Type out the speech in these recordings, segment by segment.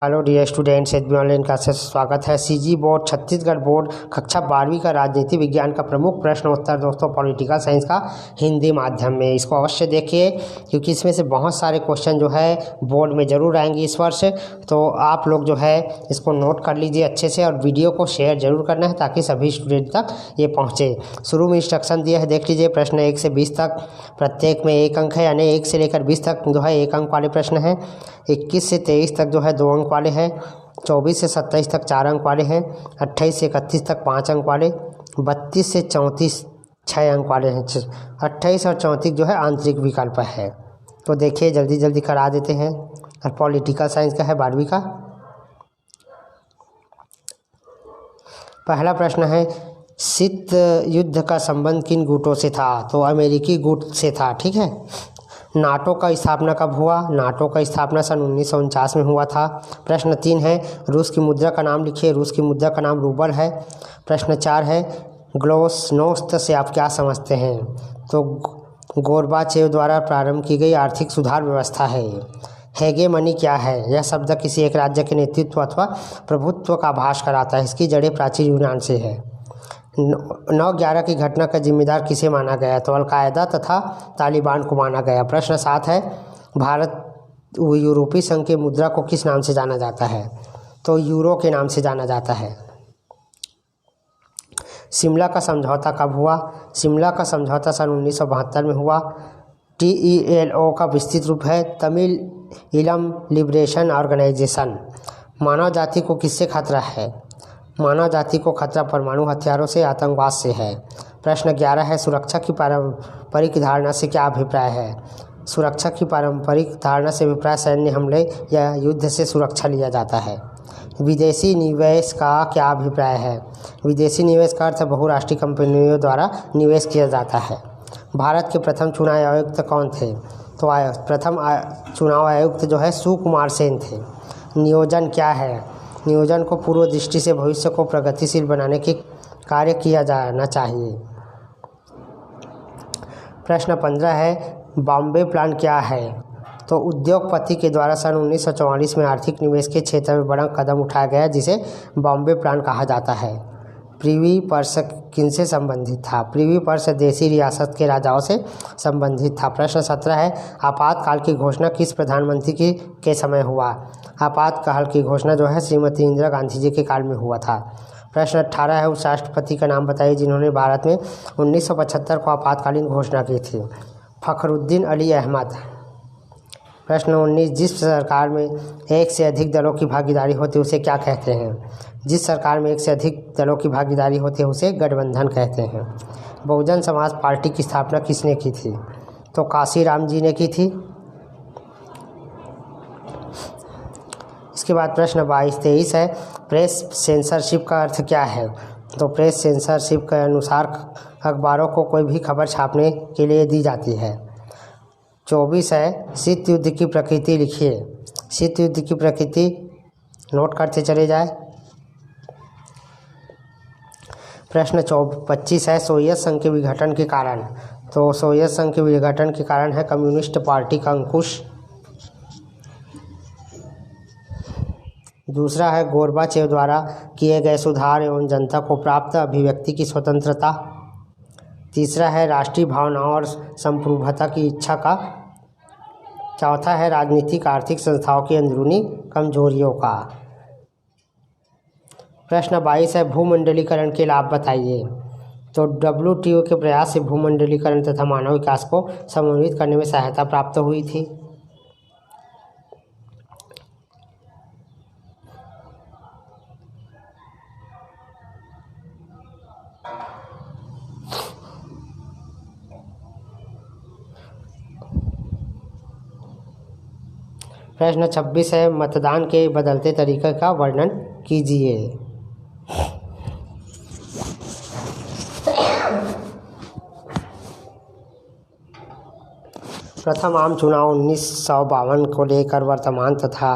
Hello dear students, H B online classes स्वागत है। CG board Chhattisgarh board कक्षा 12वीं का राजनीति विज्ञान का प्रमुख प्रश्न उत्तर दोस्तों पॉलिटिकल साइंस का हिंदी माध्यम में। इसको अवश्य देखिए क्योंकि इसमें से बहुत सारे क्वेश्चन जो है बोर्ड में ज़रूर आएंगे इस वर्ष। तो आप लोग जो है इसको नोट कर लीजिए अच्छे से और वीडियो को शेयर जरूर करना है ताकि सभी स्टूडेंट तक ये पहुँचे। शुरू में इंस्ट्रक्शन दिया है, देख लीजिए। प्रश्न 1 से 20 तक, प्रत्येक में 1 अंक है, यानी 1 से लेकर 20 तक जो है 1 अंक वाले प्रश्न हैं। 21 से 23 तक जो है 2 अंक वाले हैं। 24 से 27 तक 4 अंक वाले हैं। 28 से 31 तक 5 अंक वाले। 32 से 34 6 अंक वाले हैं। 28 और 34 जो है आंतरिक विकल्प है। तो देखिए जल्दी जल्दी करा देते हैं। और पॉलिटिकल साइंस का है 12वीं का। पहला प्रश्न है, शीत युद्ध का संबंध किन गुटों से था? तो अमेरिकी गुट से था। ठीक है। नाटो का स्थापना कब हुआ? नाटो का स्थापना सन 1949 में हुआ था। प्रश्न 3 है, रूस की मुद्रा का नाम लिखिए। रूस की मुद्रा का नाम रूबल है। प्रश्न 4 है, ग्लोस्नोस्त से आप क्या समझते हैं? तो गोर्बाचेव द्वारा प्रारंभ की गई आर्थिक सुधार व्यवस्था है। हेगेमनी क्या है? यह शब्द किसी एक राज्य के नेतृत्व अथवा प्रभुत्व का आभास कराता है। इसकी जड़ें प्राचीन यूनान से है। 9/11 की घटना का जिम्मेदार किसे माना गया? तो अलकायदा तथा तालिबान को माना गया। प्रश्न 7 है, भारत यूरोपीय संघ की मुद्रा को किस नाम से जाना जाता है? तो यूरो के नाम से जाना जाता है। शिमला का समझौता कब हुआ? शिमला का समझौता सन 1972 में हुआ। TELO का विस्तृत रूप है तमिल इलम लिबरेशन ऑर्गेनाइजेशन। मानव जाति को किससे खतरा है? मानव जाति को खतरा परमाणु हथियारों से, आतंकवाद से है। प्रश्न 11 है, सुरक्षा की पारंपरिक धारणा से क्या अभिप्राय है? सुरक्षा की पारंपरिक धारणा से अभिप्राय सैन्य हमले या युद्ध से सुरक्षा लिया जाता है। विदेशी निवेश का क्या अभिप्राय है? विदेशी निवेश का अर्थ बहुराष्ट्रीय कंपनियों द्वारा निवेश किया जाता है। भारत के प्रथम चुनाव आयुक्त कौन थे? तो प्रथम चुनाव आयुक्त जो है सुकुमार सेन थे। नियोजन क्या है? नियोजन को पूर्व दृष्टि से भविष्य को प्रगतिशील बनाने के कार्य किया जाना चाहिए। प्रश्न 15 है, बॉम्बे प्लान क्या है? तो उद्योगपति के द्वारा सन 1944 में आर्थिक निवेश के क्षेत्र में बड़ा कदम उठाया गया जिसे बॉम्बे प्लान कहा जाता है। प्रिवी पर्स किनसे संबंधित था? प्रिवी पर्स देसी रियासत के राजाओं से संबंधित था। प्रश्न 17 है, आपातकाल की घोषणा किस प्रधानमंत्री के समय हुआ? आपातकाल की घोषणा जो है श्रीमती इंदिरा गांधी जी के काल में हुआ था। प्रश्न 18 है, उस राष्ट्रपति का नाम बताइए जिन्होंने भारत में 1975 को आपातकालीन घोषणा की थी। फखरुद्दीन अली अहमद। प्रश्न 19, जिस सरकार में एक से अधिक दलों की भागीदारी होती है उसे क्या कहते हैं? जिस सरकार में एक से अधिक दलों की भागीदारी होती है उसे गठबंधन कहते हैं। बहुजन समाज पार्टी की स्थापना किसने की थी? तो काशीराम जी ने की थी। इसके बाद प्रश्न 22-23 है, प्रेस सेंसरशिप का अर्थ क्या है? तो प्रेस सेंसरशिप के अनुसार अखबारों को कोई भी खबर छापने के लिए दी जाती है। 24 है, शीत युद्ध की प्रकृति लिखिए। शीत युद्ध की प्रकृति नोट करते चले जाए। प्रश्न 25 है, सोवियत संघ के विघटन के कारण। तो सोवियत संघ के विघटन के कारण है कम्युनिस्ट पार्टी का अंकुश। दूसरा है, गोर्बाचेव द्वारा किए गए सुधार एवं जनता को प्राप्त अभिव्यक्ति की स्वतंत्रता। तीसरा है, राष्ट्रीय भावनाओं और संप्रभुता की इच्छा का। चौथा है, राजनीतिक आर्थिक संस्थाओं की अंदरूनी कमजोरियों का। प्रश्न 22 है, भूमंडलीकरण के लाभ बताइए। तो WTO के प्रयास से भूमंडलीकरण तथा मानव विकास को समन्वित करने में सहायता प्राप्त हुई थी। प्रश्न 26 है, मतदान के बदलते तरीके का वर्णन कीजिए। प्रथम आम चुनाव 1952 को लेकर वर्तमान तथा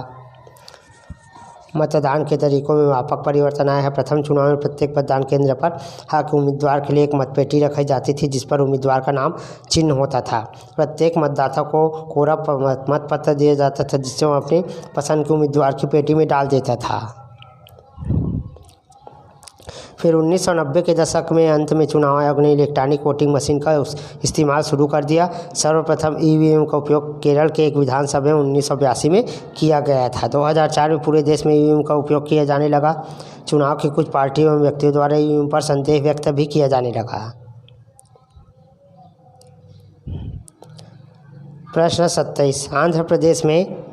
मतदान के तरीकों में व्यापक परिवर्तन आया है। प्रथम चुनाव में प्रत्येक मतदान केंद्र पर हक उम्मीदवार के लिए एक मतपेटी रखी जाती थी जिस पर उम्मीदवार का नाम चिन्ह होता था। प्रत्येक मतदाता को कोरा मतपत्र दिया जाता था जिससे वह अपनी पसंद के उम्मीदवार की पेटी में डाल देता था। फिर 1990 के दशक में अंत में चुनाव आयोग ने इलेक्ट्रॉनिक वोटिंग मशीन का इस्तेमाल शुरू कर दिया। सर्वप्रथम ईवीएम का उपयोग केरल के एक विधानसभा में 1982 में किया गया था। 2004 में पूरे देश में ईवीएम का उपयोग किया जाने लगा। चुनाव की कुछ पार्टियों एवं व्यक्तियों द्वारा ईवीएम पर संदेह व्यक्त भी किया जाने लगा। प्रश्न 27, आंध्र प्रदेश में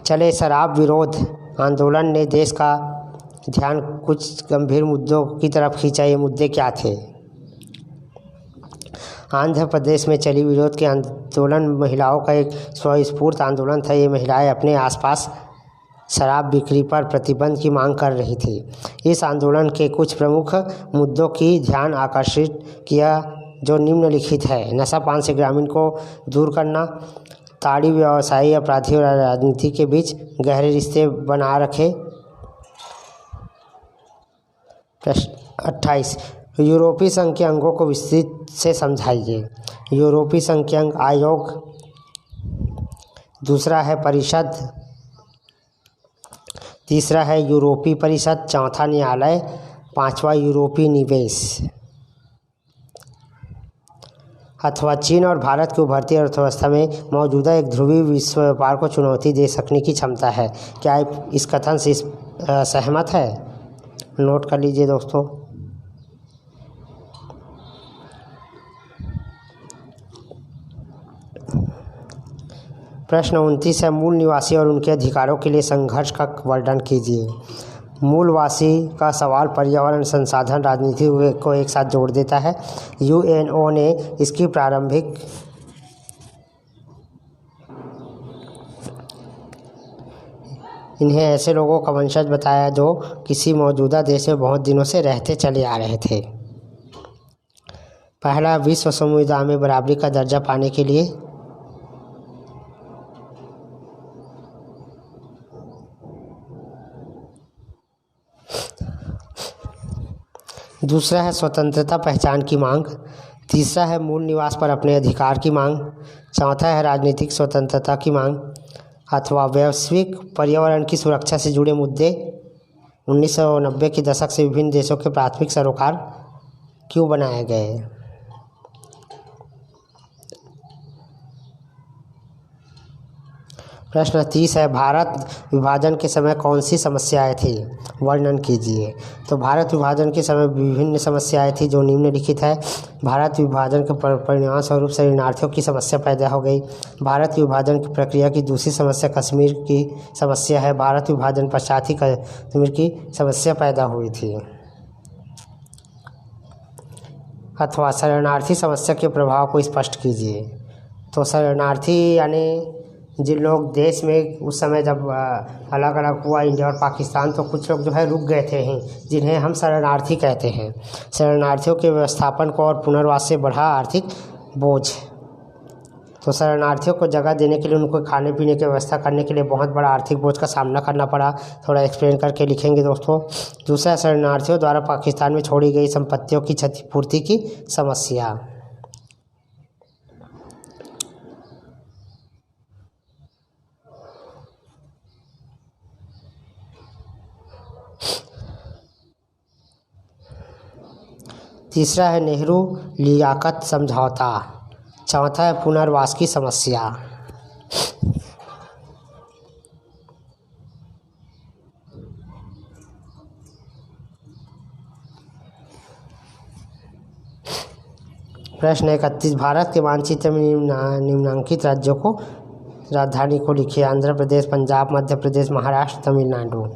चले शराब विरोध आंदोलन ने देश का ध्यान कुछ गंभीर मुद्दों की तरफ खींचा। ये मुद्दे क्या थे? आंध्र प्रदेश में चली विरोध के आंदोलन महिलाओं का एक स्वस्फूर्त आंदोलन था। ये महिलाएं अपने आसपास शराब बिक्री पर प्रतिबंध की मांग कर रही थी। इस आंदोलन के कुछ प्रमुख मुद्दों की ध्यान आकर्षित किया जो निम्नलिखित है। नशा पान से ग्रामीण को दूर करना, ताड़ी व्यवसायी अपराधी और राजनीति के बीच गहरे रिश्ते बना रखे। प्रश्न 28, यूरोपीय संघ के अंगों को विस्तृत से समझाइए। यूरोपीय संघ के अंग आयोग, दूसरा है परिषद, तीसरा है यूरोपीय परिषद, चौथा न्यायालय, पांचवा यूरोपीय निवेश। अथवा चीन और भारत की उभरती अर्थव्यवस्था में मौजूदा एक ध्रुवीय विश्व व्यापार को चुनौती दे सकने की क्षमता है। क्या आप इस कथन से सहमत है? नोट कर लीजिए दोस्तों। प्रश्न 29 है, मूल निवासी और उनके अधिकारों के लिए संघर्ष का वर्णन कीजिए। मूलवासी का सवाल पर्यावरण, संसाधन, राजनीति को एक साथ जोड़ देता है। यूएनओ ने इसकी प्रारंभिक इन्हें ऐसे लोगों का वंशज बताया जो किसी मौजूदा देश में बहुत दिनों से रहते चले आ रहे थे। पहला, विश्व समुदाय में बराबरी का दर्जा पाने के लिए। दूसरा है स्वतंत्रता पहचान की मांग। तीसरा है मूल निवास पर अपने अधिकार की मांग। चौथा है राजनीतिक स्वतंत्रता की मांग। अथवा वैश्विक पर्यावरण की सुरक्षा से जुड़े मुद्दे। 1990 के दशक से विभिन्न देशों के प्राथमिक सरोकार क्यों बनाए गए? प्रश्न 30 है, भारत विभाजन के समय कौन सी समस्याएं थी? वर्णन कीजिए। तो भारत विभाजन के समय विभिन्न समस्याएं थी जो निम्नलिखित है। भारत विभाजन के परिणाम स्वरूप शरणार्थियों की समस्या पैदा हो गई। भारत विभाजन की प्रक्रिया की दूसरी समस्या कश्मीर की समस्या है। भारत विभाजन पश्चात ही कश्मीर की समस्या पैदा हुई थी। अथवा शरणार्थी समस्या के प्रभाव को स्पष्ट कीजिए। तो शरणार्थी यानी जिन लोग देश में उस समय जब अलग अलग हुआ इंडिया और पाकिस्तान, तो कुछ लोग जो है रुक गए थे जिन्हें हम शरणार्थी कहते हैं। शरणार्थियों के व्यवस्थापन को और पुनर्वास से बढ़ा आर्थिक बोझ। तो शरणार्थियों को जगह देने के लिए उनको खाने पीने की व्यवस्था करने के लिए बहुत बड़ा आर्थिक बोझ का सामना करना पड़ा। थोड़ा एक्सप्लेन करके लिखेंगे दोस्तों। दूसरा, शरणार्थियों द्वारा पाकिस्तान में छोड़ी गई संपत्तियों की क्षतिपूर्ति की समस्या। तीसरा है नेहरू लियाकत समझौता। चौथा है पुनर्वास की समस्या। प्रश्न 31, भारत के मानचित्र में निम्नांकित राज्यों को राजधानी को लिखिए। आंध्र प्रदेश, पंजाब, मध्य प्रदेश, महाराष्ट्र, तमिलनाडु।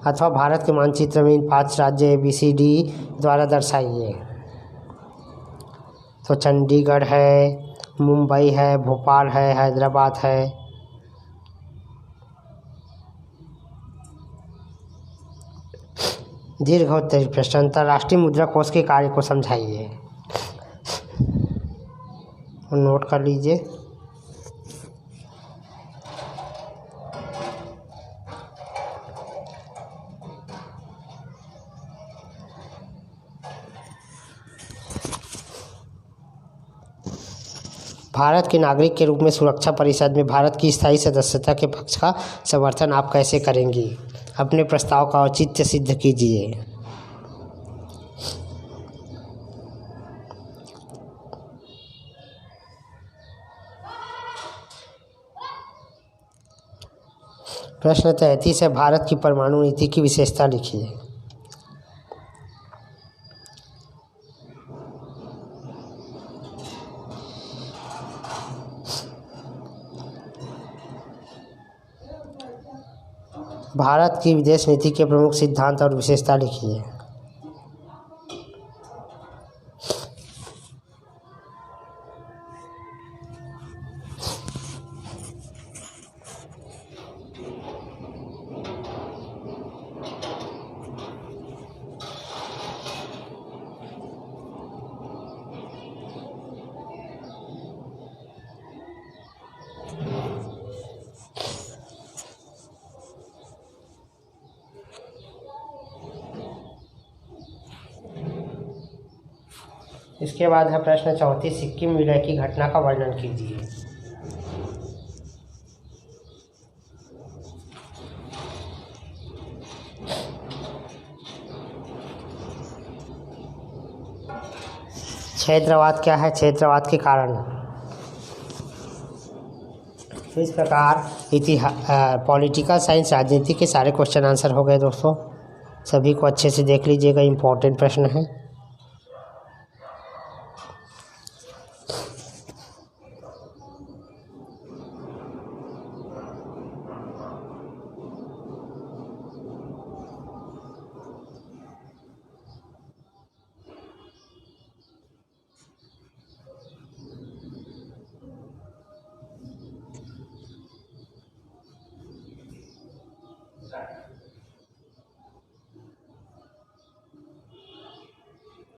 अथवा भारत के मानचित्र में इन 5 राज्य ABCD द्वारा दर्शाइए। तो चंडीगढ़ है, मुंबई है, भोपाल है, हैदराबाद है। दीर्घ उत्तरी प्रश्न, अंतर्राष्ट्रीय मुद्रा कोष के कार्य को समझाइए। नोट कर लीजिए। भारत के नागरिक के रूप में सुरक्षा परिषद में भारत की स्थायी सदस्यता के पक्ष का समर्थन आप कैसे करेंगी? अपने प्रस्ताव का औचित्य सिद्ध कीजिए। प्रश्न 33 है, भारत की परमाणु नीति की विशेषता लिखिए। भारत की विदेश नीति के प्रमुख सिद्धांत और विशेषता लिखिए। इसके बाद है प्रश्न 34, सिक्किम विलय की घटना का वर्णन कीजिए। क्षेत्रवाद क्या है? क्षेत्रवाद के कारण। तो इस प्रकार पॉलिटिकल साइंस राजनीति के सारे क्वेश्चन आंसर हो गए दोस्तों। सभी को अच्छे से देख लीजिएगा, इम्पोर्टेंट प्रश्न है।